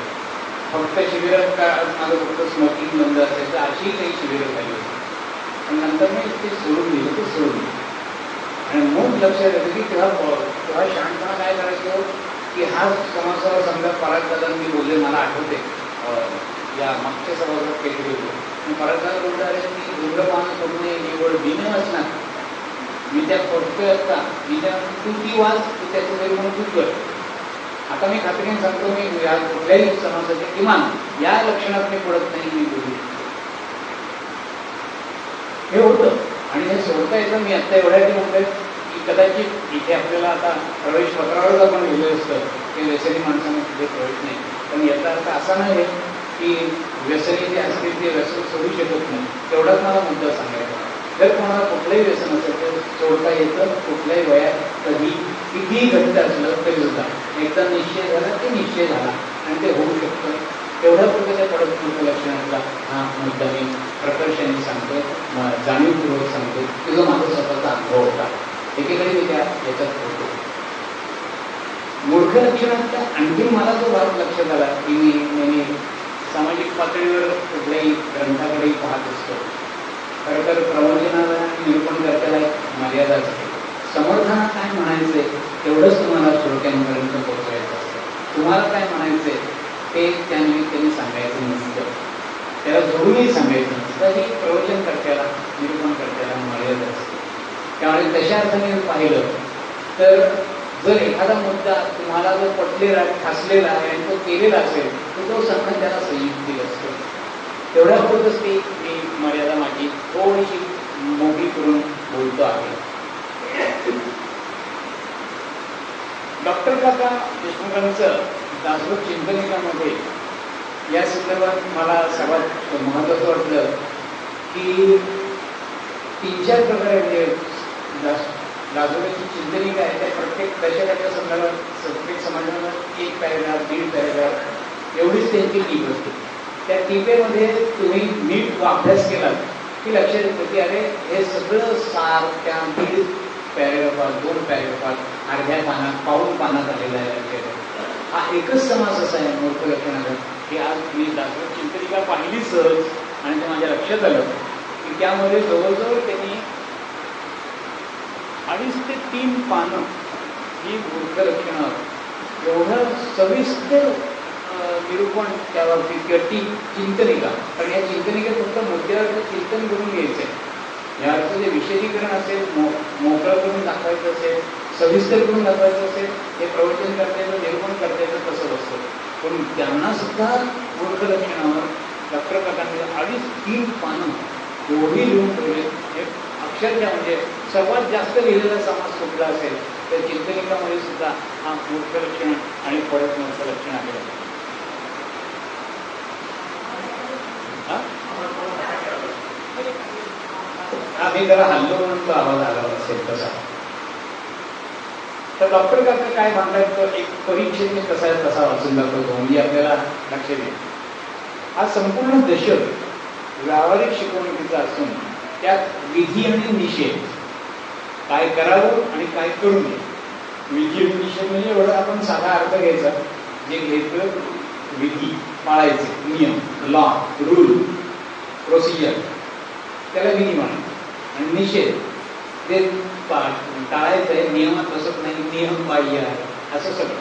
फक्त शिबिरात काळात माझं फक्त स्मोकिंग बंद असायचं, अशी काही शिबिरं झाली होती. पण नंतर मी ते सोडून दिलं, ते सोडून दिलं. आणि मग लक्षात येतं की तेव्हा शांतपणा काय करायचं की हा समाजावर समजा परागदादांनी बोलले, मला आठवते या मागच्या सभागृहात काहीतरी होतं. परागदादा बोलणार आहे की धूम्रपान करू नये निवड बिन वाचणार. मी त्या पडतोय असता मी त्या तू ती वाच, तू त्याचं काही म्हणून तू कर. आता मी खात्रीने सांगतो, मी या कुठल्याही समाजाचे किमान या लक्षणात मी पडत नाही, मी बोलू हे होतं. आणि हे सोडता येतं. मी आत्ता एवढ्यासाठी म्हणतोय की कदाचित इथे आपल्याला आता प्रवेश पत्रावरच आपण लिहिलं असतं की व्यसनी माणसाने तिथे प्रवेश नाही, पण याचा अर्थ असा नाही की व्यसनी जे असतील ते व्यसन सोडू शकत नाही. तेवढाच मला मुद्दा सांगायचा. जर कोणाला कुठलंही व्यसन असेल तर सोडता येतं, कुठल्याही वयात कधी कितीही घट्ट असलं तरी सुद्धा. एकदा निश्चय झाला ते निश्चय झाला आणि ते होऊ शकतं. तेवढ्या पुरतं त्या कडक मूर्ख लक्षणाचा हा मुद्दा मी प्रकर्षाने सांगतो, जाणीवपूर्वक सांगतो की जो माझा स्वतःचा अनुभव होता. एकेकडे मी त्या याच्यात होतो. मूर्ख लक्षणाचा आणखी मला जो भाग लक्षात आला की मी सामाजिक पातळीवर कुठल्याही ग्रंथाकडेही पाहत असतो. खरं तर प्रवचनाला निरूपण करताना एक मर्यादा असते. समर्थांना काय म्हणायचंय तेवढंच तुम्हाला श्रोत्यांपर्यंत पोहोचवायचं असतं. तुम्हाला काय म्हणायचंय ते त्यांनी सांगायचं नसतं, त्याला जोडूनही सांगायचं नसतं. ही प्रवचन करत्याला निरूपण करत्याला मर्यादा असते. त्यामुळे तशा अर्थाने पाहिलं तर जर एखादा मुद्दा तुम्हाला जर पटलेला ठासलेला आहे आणि तो केलेला असेल तर तो सांगणं त्याला संयुक्ती असतो. तेवढ्या पुरतच ती मी मर्यादा माझी थोडीशी मोठी करून बोलतो आहे. डॉक्टर काका देशमुखांचं दासबोध चिंतनिकामध्ये या संदर्भात मला सर्वात महत्त्वाचं वाटलं की 3-4 प्रकारे म्हणजे दासबोधाची चिंतनिका आहे त्या प्रत्येक दशकाच्या संदर्भात प्रत्येक समाजामध्ये 1 पॅरेग्राफ 1.5 पॅरेग्राफ एवढीच त्यांची टीप असते. त्या टीपेमध्ये तुम्ही नीट अभ्यास केला की लक्षात येतं की अरे हे सगळं सार त्या 1.5 पॅरेग्राफात 2 पॅरेग्राफात अर्ध्या पानात पाऊण पानात आलेला आहे. हा एकच समास असा आहे मूर्ख लक्षणाचा की आज मी दासबोध चिंतनिका पाहिली सहज आणि ते माझ्या लक्षात आलं की त्यामध्ये जवळजवळ त्यांनी 2.5 ते 3 पानं ही मूर्ख लक्षणावर एवढं सविस्तर निरूपण त्याबाबतीत किंवा चिंतनिका. कारण या चिंतनिकेत फक्त मुद्द्यावरचं चिंतन करून घ्यायचं आहे. या अर्थाचं जे विशदीकरण असेल मोकळं करून दाखवायचं असेल सविस्तर करून दाखवायचं असेल हे प्रवचन करता येतं निरूपण करता येतं तसंच असतं. पण त्यांना सुद्धा मूर्ख लक्षणावर डॉक्टर काकांनी 2.5-3 पानं एवढी लिहून ठेवले. हे अक्षरशः म्हणजे सर्वात जास्त लिहिलेला समाज कुठला असेल तर चिंतनिकामध्ये सुद्धा हा मूर्ख लक्षण आणि परत मूर्ख लक्षण आहे. आम्ही जरा हल्लो म्हणून तो आवाज आला असेल तसा. तर डॉक्टर काका काय म्हणतात तर एक परीक्षेने कसा आहे तसा वाचून दाखवतो म्हणजे आपल्याला लक्षात येईल. हा संपूर्ण दशक व्यावहारिक शिकवणुकीचा असून त्यात विधी आणि निषेध काय करावं आणि काय करू नये. विधी आणि निषेध म्हणजे एवढा आपण साधा अर्थ घ्यायचा जे घेतलं विधी पाळायचे नियम लॉ रूल प्रोसिजर त्याला विधी म्हणतात आणि निषेध ते टाळायचं आहे नियमात बसत नाही नियम बाह्य आहे असं सगळं.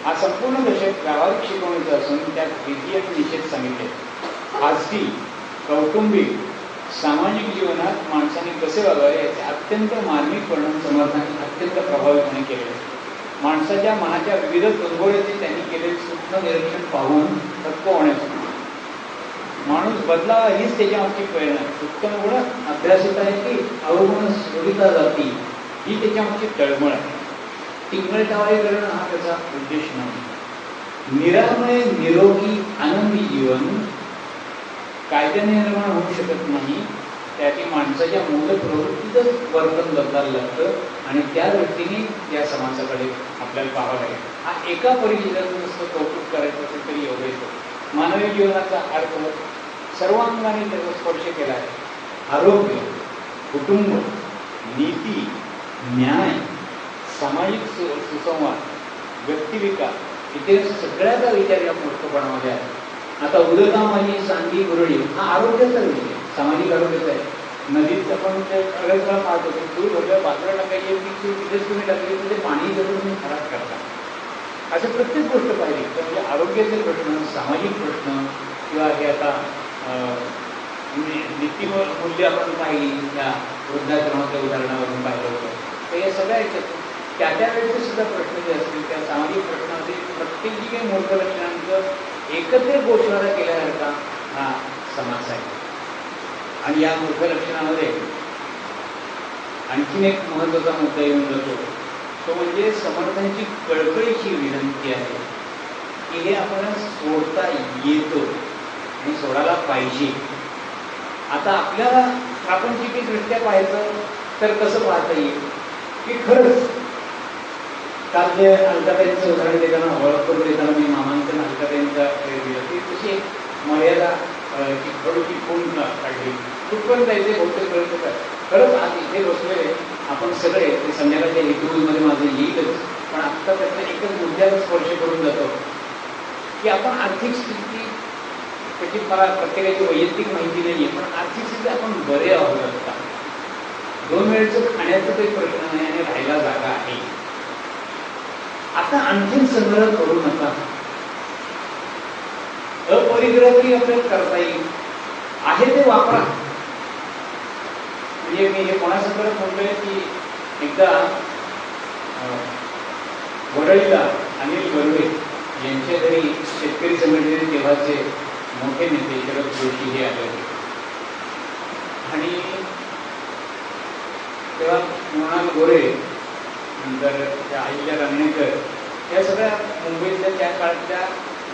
हा संपूर्ण दशक व्यावहारिक शिकवणीचा असून त्यात विधी आणि निषेध सांगितले. खाजगी कौटुंबिक सामाजिक जीवनात माणसाने कसे वागावे याचे अत्यंत मार्मिक वर्णन समर्थांनी अत्यंत प्रभावीपणे केले. माणसाच्या मनाच्या विविध कुतूहलाचे त्यांनी केलेले सूक्ष्म निरीक्षण पाहून थक्क होण्यास माणूस बदलावा हीच त्याच्यामागची प्रेरणा. उत्तम गुण अभ्यासित आहे की अवगुण सोडिता जाती ही त्याच्यामागची तळमळ आहे. टिंगलटावाळी करणं हा त्याचा उद्देश नाही. निरामय निरोगी आनंदी जीवन कायद्याने निर्माण होऊ शकत नाही. त्याची माणसाच्या मूल प्रवृत्तीतच वर्तन बदलायला लागतं आणि त्या दृष्टीने या समाजाकडे आपल्याला पाहावं लागेल. हा एका परिचिताचं नुसतं कौतुक करायचं असेल तरी एवढं येतो. मानवी जीवनाचा अर्थ सर्वांगाने त्याचा स्पर्श केला आहे. आरोग्य कुटुंब नीती न्याय सामाजिक सुसंवाद व्यक्तिविकास इथे सगळ्याचा विचार या मूर्खपणामध्ये आहे. आता उदका माझी सांडी गुरळी हा आरोग्याचा विषय सामाजिक आरोग्याचा आहे. नदीत आपण सगळ्याला पाहतो की दूर भरल्या बाजूला टाकायची ती तिथेच तुम्ही टाकली तर ते पाणी जरूर तुम्ही खराब करता. अशा प्रत्येक गोष्ट पाहिली तर म्हणजे आरोग्याचे प्रश्न सामाजिक प्रश्न किंवा हे आता नीतिमूल्य आपण पाहिली त्या वृद्धाश्रमाच्या उदाहरणावरून पाहिलं होतं. तर या सगळ्या याच्यात त्या वेळेचे सुद्धा प्रश्न जे असतील त्या सामाजिक प्रश्नामध्ये प्रत्येक जी काही मूर्ख लक्षणांचं एकत्र गोषवारा केल्यासारखा हा समास आहे. आणि या मूर्ख लक्षणामध्ये आणखीन एक महत्त्वाचा मुद्दा येऊन जातो तो म्हणजे समर्थांची कळकळीची विनंती आहे की हे आपण सोडता येतो आणि सोडायला पाहिजे. आता आपल्याला प्रापंचिकी दृष्ट्या पाहायचं तर कसं पाहता येईल की खरंच काल जे अलकाताईंचं उदाहरण देताना ओळख करून देताना मी मामांचं अलकाताईंचा दिलं ती तशी एक मर्यादा थोडीशी पूर्ण काढली कुठपर्यंत जायचे बहुतेक पर्यंत काय खरंच आज इथे बसलेले आपण सगळे ते संध्याकाळच्या हेतूमध्ये माझं येईलच पण आत्ता त्याचा एकच मुद्द्याला स्पर्श करून जातो की आपण आर्थिक स्थिती त्याची मला प्रत्येकाची वैयक्तिक माहिती नाही आहे पण आर्थिक स्थिती आपण बरे आहोत आता 2 वेळचं खाण्याचा काही प्रश्न नाही आणि राहायला जागा आहे आता आणखीन संग्रह करू नका अपरिग्रही आपल्याला करता येईल आहे ते वापरा म्हणजे मी हे कोणासंदर्भात म्हणतोय की एकदा वडळीला अनिल बर्वे यांच्या घरी शेतकरी संघटनेचे तेव्हाचे मोठे नेते शरद जोशी हे आले होते आणि तेव्हा मृणाल गोरे नंतर त्या अहिल्या रांगणेकर या सगळ्या मुंबईतल्या त्या काळच्या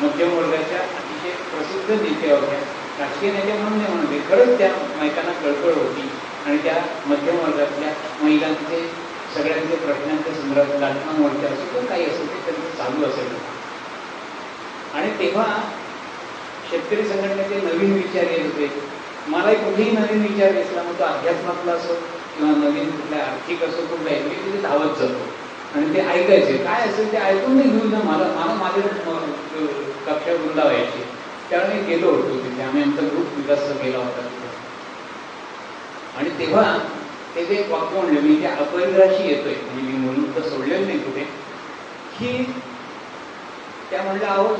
मध्यम वर्गाच्या अतिशय प्रसिद्ध नेत्या होत्या राजकीय नेत्या म्हणून नाही म्हणते खरंच त्या मायकांना कळकळ होती आणि त्या मध्यम वर्गातल्या महिलांचे सगळ्यांचे प्रश्नांचे संदर्भात लाटणांवरती असो किंवा काही असेल ते त्यांचं चालू असेल आणि तेव्हा शेतकरी संघटनेचे नवीन विचार येत होते मलाही कुठेही नवीन विचार दिसला मग तो अध्यात्मातला असो किंवा नवीन कुठल्या आर्थिक असो कुठलाही मी तिथे धावत जातो आणि ते ऐकायचे काय असेल ते ऐकून नाही घेऊन मला माझ्या कक्षा वृंदावायची त्यावेळी मी गेलो होतो तिथे आम्ही आमचा ग्रुप विकास केला होता तिथे आणि तेव्हा ते जे वाक्य म्हणले मी त्या अपरिग्रहाशी येतोय म्हणजे मी म्हणून तर सोडलेलं नाही कुठे की त्या म्हणल्या अहो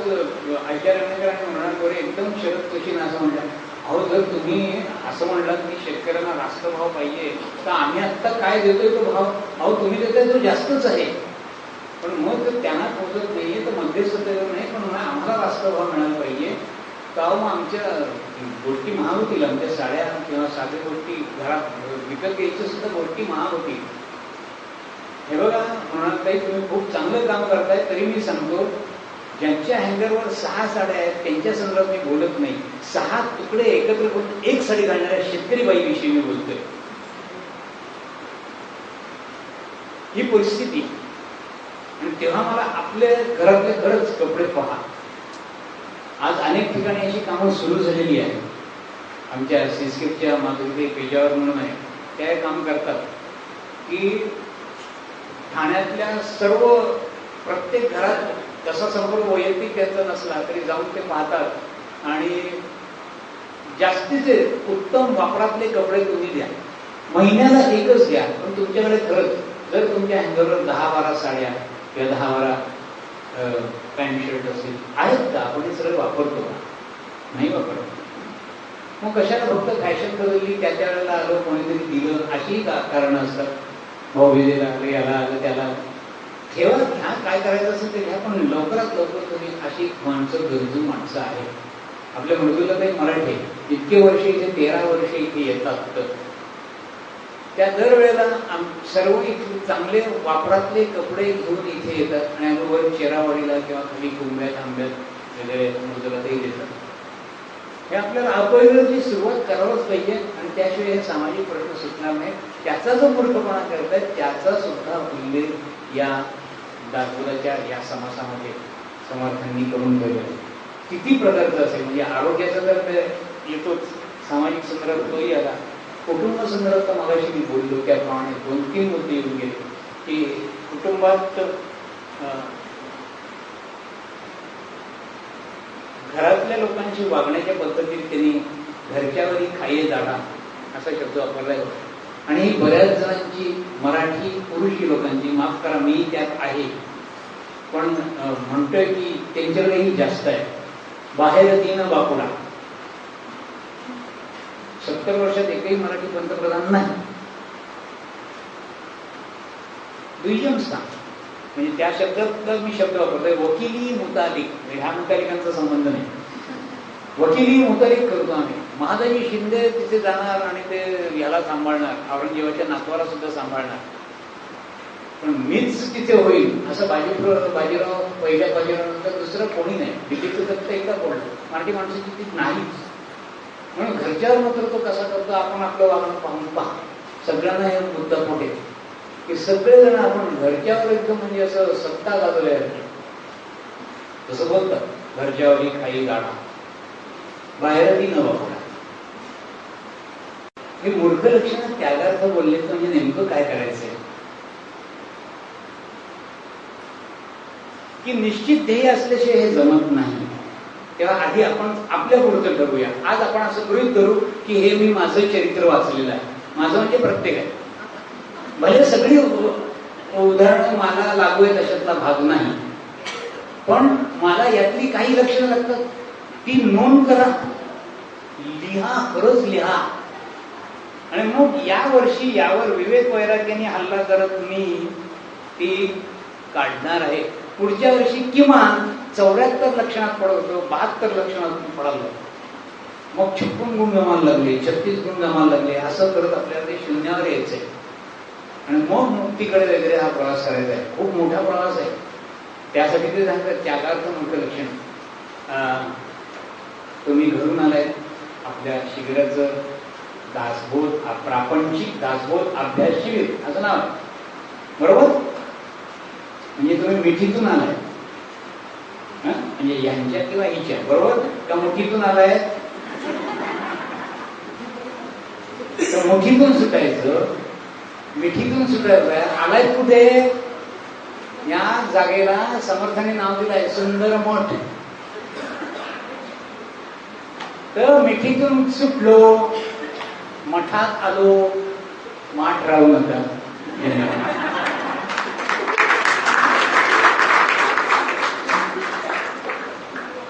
आयच्या रंगकर आणि म्हणणार गोरे एकदम शरद जोशी असं म्हणलं अहो जर तुम्ही असं म्हणलात की शेतकऱ्यांना रास्त भाव पाहिजे तर आम्ही आत्ता काय देतोय तो भाव अहो तुम्ही देताय तो जास्तच आहे पण मग जर त्यांना पोहोचत नाहीये तर मध्यस्थतेवर नाही पण आम्हाला रास्त भाव मिळाला पाहिजे तर मग आमच्या गोष्टी महाग होतील आमच्या साड्या किंवा साध्या गोष्टी घरात विकत घ्यायची सुद्धा गोष्टी महाग होतील हे बघा म्हणत काही तुम्ही खूप चांगलं काम करताय तरी मी सांगतो ज्यांच्या हँगरवर 6 साड्या आहेत त्यांच्या संदर्भात मी बोलत नाही 6 तुकडे एकत्र करून एक साडी घालणाऱ्या शेतकरी बाईविषयी मी बोलतोय ही परिस्थिती आणि तेव्हा मला आपल्या घरातले खरंच कपडे पहा आज अनेक ठिकाणी अशी कामं सुरू झालेली आहेत आमच्या सिस्केपच्या माधुरी पेजावर म्हणून आहे त्या काम करतात की ठाण्यातल्या सर्व प्रत्येक घरात तसा संपर्क वैयक्तिक त्यांचा नसला तरी जाऊन ते पाहतात आणि जास्तीचे उत्तम वापरातले कपडे तुम्ही द्या महिन्याला एकच द्या पण तुमच्याकडे खरंच जर तुमच्या हँगरवर 10-12 साड्या किंवा 10-12 पॅन्ट शर्ट असेल आहेत का आपण हे सगळं वापरतो नाही वापरतो मग कशाला फक्त फॅशन बदलली त्याच्या वेळेला आलं कोणीतरी दिलं अशीही कारणं असतात भाऊबीजेला आलं याला आलं त्याला ठेवा घ्या काय करायचं असेल ते घ्या पण लवकरात लवकर तुम्ही अशी माणसं गरजू माणसं आहेत आपल्या मृदूला काही मराठी इतके वर्ष इथे 13 वर्ष इथे येतात त्या दरवेळेला सर्व चांगले वापरातले कपडे घेऊन इथे येतात आणि आम्ही वर चेरावाडीला किंवा खाली कुंब्यात आंब्यात वगैरे मृदूला तेही देतात हे आपल्याला अपरिग्रहाची सुरुवात करावंच पाहिजे आणि त्याशिवाय हे सामाजिक प्रश्न सुटणार नाही त्याचा जो मूर्खपणा करतायत त्याचा सुद्धा उल्लेख या दासबोधाच्या या समासामध्ये समर्थांनी करून ठेवलं किती प्रकारचं असेल म्हणजे आरोग्याचा तर येतोच सामाजिक संदर्भ तोही आला कुटुंब संदर्भात तर मगाशी मी बोललो त्याप्रमाणे 2-3 मुद्दे येऊन गेले की कुटुंबात घरातल्या लोकांची वागण्याच्या पद्धतीत त्यांनी घरच्यावरी खाये दाडा असा शब्द वापरलाय आणि ही बऱ्याच जणांची मराठी पुरुषी लोकांची माफ करा मी त्यात आहे पण म्हणतोय की त्यांच्याकडेही जास्त आहे बाहेर दिन बापुडा 70 वर्षात एकही मराठी पंतप्रधान नाही दुय्यम स्थान म्हणजे त्या शब्दात मी शब्द वापरतोय वकिली मुतालिक ह्या मुतालिकांचा संबंध नाही वकिली मुतालिक करतो आम्ही महादाजी शिंदे तिथे जाणार आणि ते याला सांभाळणार औरंगजेबाच्या नातवाला सुद्धा सांभाळणार पण मीच तिथे होईल असं बाजीराव पहिल्या बाजीरावानंतर दुसरं कोणी नाही दिल्लीचं फक्त एकदा बोललं मराठी माणसाची ती नाहीच म्हणून घरच्यावर मात्र तो कसा करतो आपण आपलं वागणं पाहून पहा सगळ्यांना हे मुद्दा मोठे की सगळेजण आपण घरच्यावर एकदम म्हणजे असं सत्ता गाजवल्या तसं बोलतात, घरच्यावरही खाई गाडा बाहेरही न वापरा. हे मूर्ख लक्षण त्यागार्थ बोलले तर म्हणजे नेमकं काय करायचंय की निश्चित ध्येय असल्याशिवाय हे जमत नाही. तेव्हा आधी आपण आपल्या पुढचं ठरवूया. आज आपण असं गृहीत धरू की हे मी माझं चरित्र वाचलेलं आहे. माझं म्हणजे प्रत्येक आहे, भले सगळी उदाहरणं मला लागू आहेत अशातला भाग नाही, पण मला यातली काही लक्षणं लागतात ती नोंद करा, लिहा, खरंच लिहा. आणि मग या वर्षी यावर विवेक वैराग्याने हल्ला करत मी ती काढणार आहे. पुढच्या वर्षी किमान 74 लक्षणात पडत होतो, 72 लक्षणात पडालो, मग 56 गुण जमायला लागले, 36 गुण जमायला लागले. असं करत आपल्याला ते शून्यावर यायचंय आणि मग मुक्तीकडे वगैरे हा प्रवास करायचा आहे. खूप मोठा प्रवास आहे. त्यासाठी ते सांगतात त्यागार्थ मोठं लक्षण. तुम्ही घरून आलाय, आपल्या शिबिराचं दासबोध, प्रापंचिक दासबोध अभ्यास शिबिर असं नाव आहे, बरोबर? म्हणजे तुम्ही मिठीतून आलाय, म्हणजे यांच्या किंवा हिच्या, बरोबर का? मुठीतून आलाय तर मुठीतून सुटायचं, मिठीतून सुटायचं. आलाय कुठे? या जागेला समर्थाने नाव दिलंय सुंदर मठ. तर मिठीतून सुटलो, मठात आलो, माठ राहू नका.